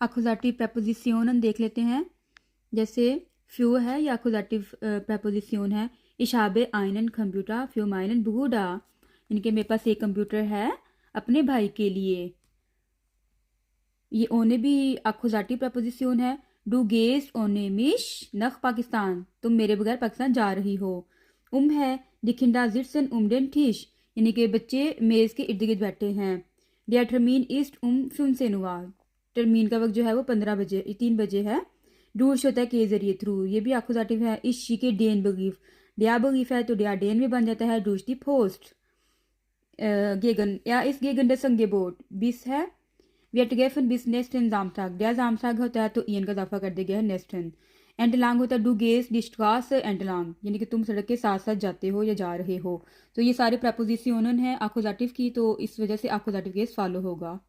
अकुजाटिव preposition देख लेते हैं। जैसे फ्यू है या अकुजाटिव प्रपोजिशन है। इशाबे आइनन कंप्यूटर फ्यू माइनन बुगुडा, इनके मेरे पास एक कंप्यूटर है अपने भाई के लिए। ये ओने भी अकुजाटिव प्रपोजिशन है। डू गेस ओने मिश नख पाकिस्तान, तुम मेरे बगैर पाकिस्तान जा रही हो। है दिखिंडा जिटसन उमडेन ठीश, यानी कि बच्चे मेज़ के इर्द गिर्द बैठे हैं। डियर टर्मीन ईस्ट फ्यूम से नुआ, टर्मीन का वक्त जो है वो 3 बजे है। डूश होता है के जरिए थ्रू, ये भी अकुजाटिव है। इस शी के डेन बगीफ, डिया बगीफ है तो डिया डेन में बन जाता है डूश दी पोस्ट। गेगन या इस गेगन संगे बोट बिस है। वी आर टुगेदर बिस नेस्टन जामसाग, डिया जामसाग होता है तो ईयन का इजाफा कर दिया गया है नेस्टन। एंटलांग होता है डू गेस डिस्ट्रास एंटलांग, यानी कि तुम सड़क के साथ साथ जाते हो या जा रहे हो। तो ये सारे प्रपोजिशन है अकुजाटिव की, तो इस वजह से अकुजाटिव केस फॉलो होगा।